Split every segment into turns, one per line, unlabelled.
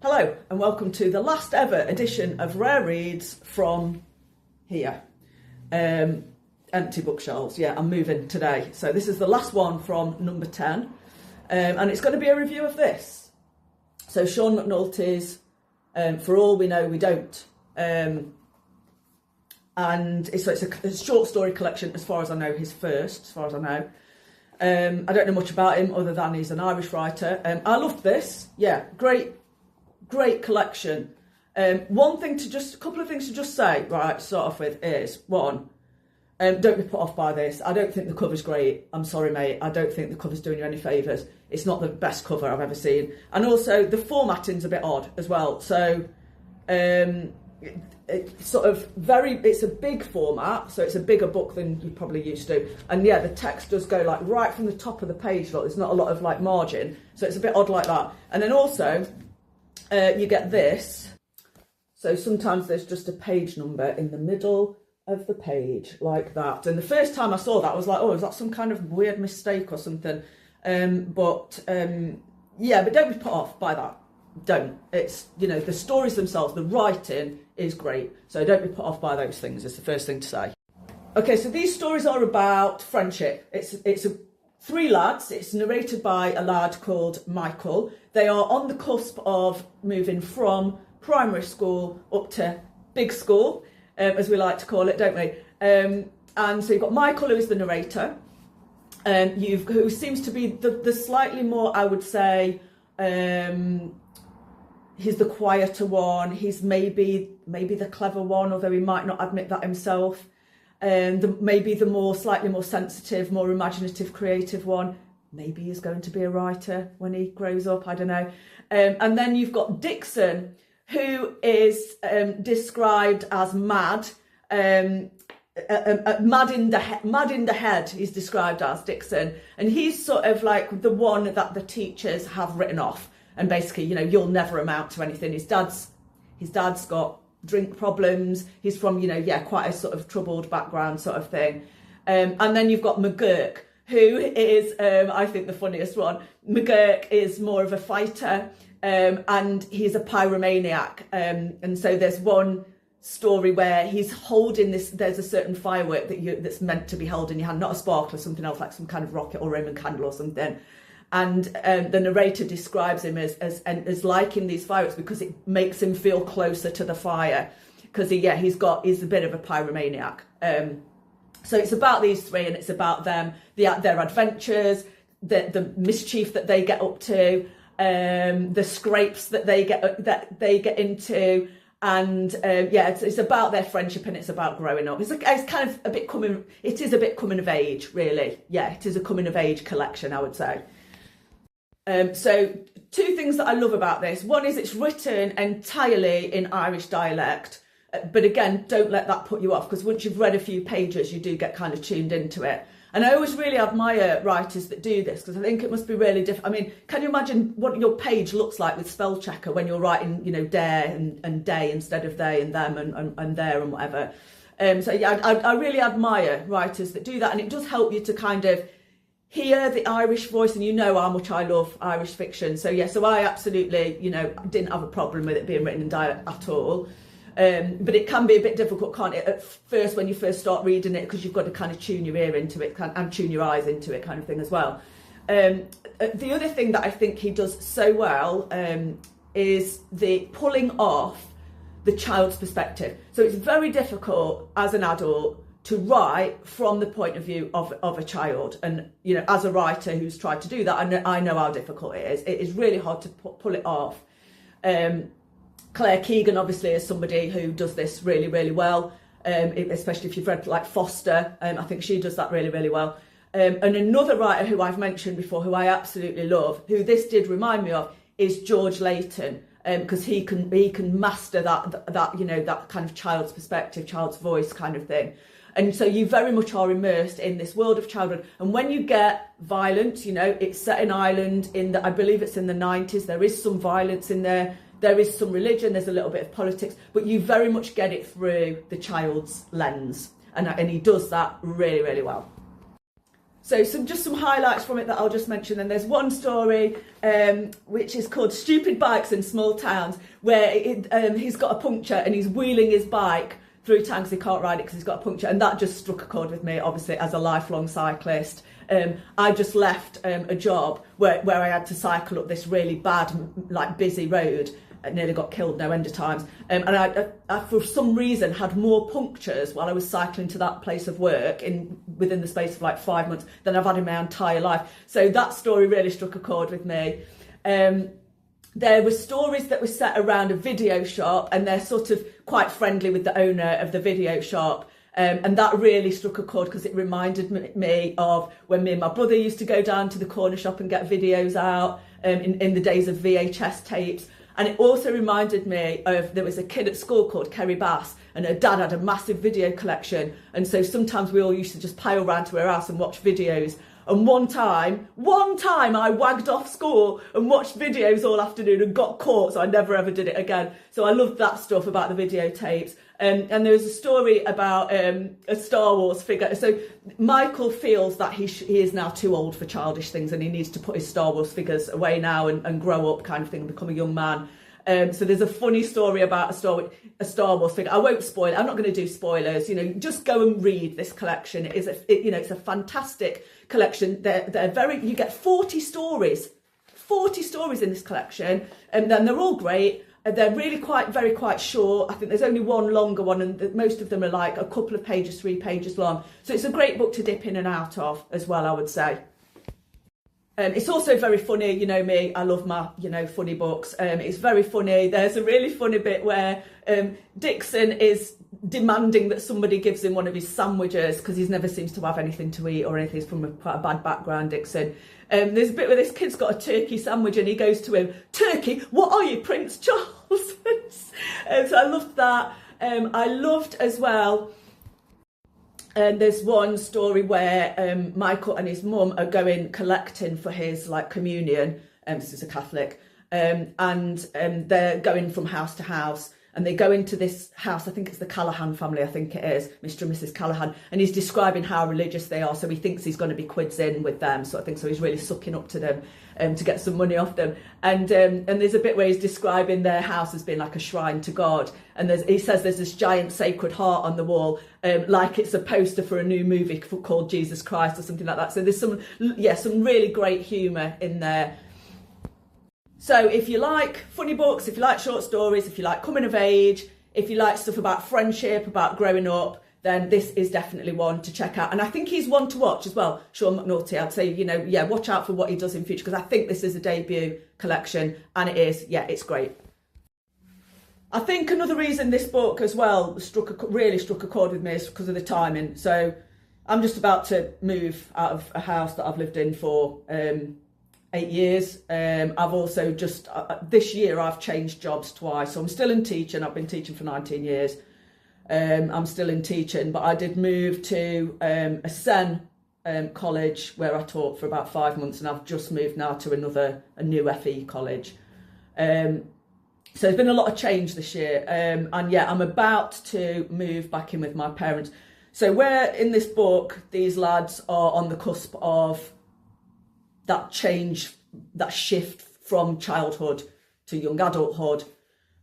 Hello and welcome to the last ever edition of Rare Reads from here. Empty bookshelves. Yeah, I'm moving today. So this is the last one from number 10 and it's going to be a review of this. So Sean McNulty's For All We Know We Don't. And it's a short story collection, as far as I know, his first, as far as I know. I don't know much about him other than he's an Irish writer. I loved this. Yeah, great collection. A couple of things to just say, right, to start off with is, one, don't be put off by this. I don't think the cover's great. I'm sorry, mate. I don't think the cover's doing you any favours. It's not the best cover I've ever seen. And also, the formatting's a bit odd as well. So, it's a big format, so it's a bigger book than you're probably used to. And yeah, the text does go like right from the top of the page, look, there's not a lot of like margin. So it's a bit odd like that. And then also, you get this. So sometimes there's just a page number in the middle of the page like that. And the first time I saw that, I was like, oh, is that some kind of weird mistake or something? But don't be put off by that. Don't. It's, the stories themselves, the writing is great. So don't be put off by those things. It's the first thing to say. Okay, so these stories are about friendship. It's three lads. It's narrated by a lad called Michael. They are on the cusp of moving from primary school up to big school, as we like to call it, don't we? And so you've got Michael, who is the narrator, who seems to be the slightly more, I would say, he's the quieter one. He's maybe the clever one, although he might not admit that himself. Maybe the slightly more sensitive, more imaginative, creative one. Maybe he's going to be a writer when he grows up. I don't know. And then you've got Dixon, who is described as mad. Mad in the head. He's described as Dixon, and he's sort of like the one that the teachers have written off. And basically, you'll never amount to anything. His dad's got drink problems. He's from, quite a sort of troubled background sort of thing. And then you've got McGurk, who is, I think, the funniest one. McGurk is more of a fighter, and he's a pyromaniac. And so there's one story where he's holding this, there's a certain firework that's meant to be held in your hand, not a sparkler, something else like some kind of rocket or Roman candle or something. And the narrator describes him as liking these fireworks because it makes him feel closer to the fire, because he's a bit of a pyromaniac. So it's about these three, and it's about them, their adventures, the mischief that they get up to, the scrapes that they get into, and it's about their friendship, and it's about growing up. It's kind of it is a bit coming of age, really. Yeah, it is a coming of age collection, I would say. So two things that I love about this. One is it's written entirely in Irish dialect, but again, don't let that put you off, because once you've read a few pages, you do get kind of tuned into it. And I always really admire writers that do this, because I think it must be really difficult. I mean, can you imagine what your page looks like with spell checker when you're writing, dare and day instead of they and them and there and whatever. I really admire writers that do that, and it does help you to kind of hear the Irish voice, and how much I love Irish fiction. So I absolutely, didn't have a problem with it being written in dialect at all. But it can be a bit difficult, can't it, at first when you first start reading it, because you've got to kind of tune your ear into it and tune your eyes into it, kind of thing as well. The other thing that I think he does so well is the pulling off the child's perspective. So it's very difficult as an adult to write from the point of view of a child, and as a writer who's tried to do that, I know how difficult it is. It is really hard to pull it off. Claire Keegan obviously is somebody who does this really, really well, especially if you've read like Foster. I think she does that really, really well. And another writer who I've mentioned before, who I absolutely love, who this did remind me of, is George Layton, because he can master that kind of child's perspective, child's voice kind of thing. And so you very much are immersed in this world of childhood. And when you get violence, it's set in Ireland I believe it's in the 90s. There is some violence in there. There is some religion. There's a little bit of politics, but you very much get it through the child's lens. And he does that really, really well. So just some highlights from it that I'll just mention. And there's one story which is called Stupid Bikes in Small Towns, where he's got a puncture and he's wheeling his bike through town because he can't ride it because he's got a puncture. And that just struck a chord with me, obviously, as a lifelong cyclist. I just left a job where I had to cycle up this really bad, like busy road. I nearly got killed no end of times. And I, for some reason, had more punctures while I was cycling to that place of work within the space of like 5 months than I've had in my entire life. So that story really struck a chord with me. There were stories that were set around a video shop, and they're sort of quite friendly with the owner of the video shop. And that really struck a chord because it reminded me of when me and my brother used to go down to the corner shop and get videos out in the days of VHS tapes. And it also reminded me of, there was a kid at school called Kerry Bass, and her dad had a massive video collection. And so sometimes we all used to just pile round to her house and watch videos. And one time I wagged off school and watched videos all afternoon and got caught, so I never ever did it again. So I loved that stuff about the videotapes. And there was a story about a Star Wars figure. So Michael feels that he is now too old for childish things, and he needs to put his Star Wars figures away now and grow up, kind of thing, and become a young man. So there's a funny story about a Star Wars figure. I won't spoil it. I'm not going to do spoilers. Just go and read this collection. It's a fantastic collection. They're very. You get 40 stories in this collection, and then they're all great. They're really quite short. I think there's only one longer one, and most of them are like a couple of pages, 3 pages long. So it's a great book to dip in and out of as well, I would say. It's also very funny. You know me, I love my, funny books. It's very funny. There's a really funny bit where Dixon is demanding that somebody gives him one of his sandwiches because he never seems to have anything to eat or anything. He's from quite a bad background, Dixon. There's a bit where this kid's got a turkey sandwich and he goes to him, "Turkey, what are you, Prince Charles?" So I loved that. I loved as well, there's one story where Michael and his mum are going collecting for his communion. This is a Catholic, and they're going from house to house. And they go into this house, I think it's the Callahan family, I think it is, Mr. and Mrs. Callahan, and he's describing how religious they are, so he thinks he's going to be quids in with them, so I think so he's really sucking up to them to get some money off them. And there's a bit where he's describing their house as being like a shrine to God, and he says there's this giant sacred heart on the wall, like it's a poster for a new movie called Jesus Christ or something like that. So there's some really great humour in there. So if you like funny books, if you like short stories, if you like coming of age, if you like stuff about friendship, about growing up, then this is definitely one to check out. And I think he's one to watch as well, Sean McNulty. I'd say, watch out for what he does in future, because I think this is a debut collection, and it is, it's great. I think another reason this book as well really struck a chord with me is because of the timing. So I'm just about to move out of a house that I've lived in for 8 years. I've also this year I've changed jobs twice, so I'm still in teaching. I've been teaching for 19 years. I'm still in teaching, but I did move to a SEN college where I taught for about 5 months, and I've just moved now to a new FE college. So there's been a lot of change this year, and I'm about to move back in with my parents. So where in this book these lads are on the cusp of that change, that shift from childhood to young adulthood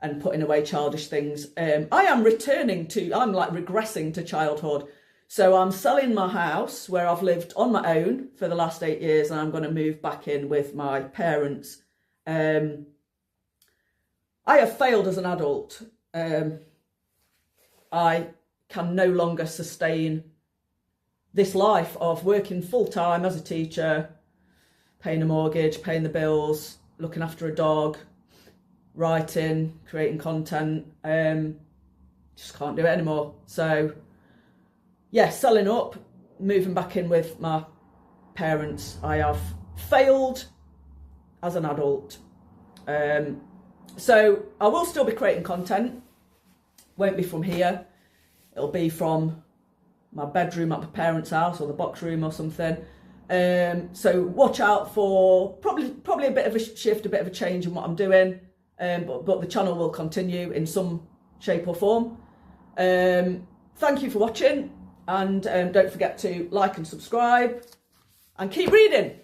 and putting away childish things. I'm regressing to childhood. So I'm selling my house where I've lived on my own for the last 8 years, and I'm going to move back in with my parents. I have failed as an adult. I can no longer sustain this life of working full-time as a teacher, paying a mortgage, paying the bills, looking after a dog, writing, creating content. Just can't do it anymore. So, selling up, moving back in with my parents. I have failed as an adult. So I will still be creating content. Won't be from here. It'll be from my bedroom at my parents' house or the box room or something. So watch out for probably a bit of a shift, a bit of a change in what I'm doing, but the channel will continue in some shape or form. Thank you for watching, and don't forget to like and subscribe. and keep reading.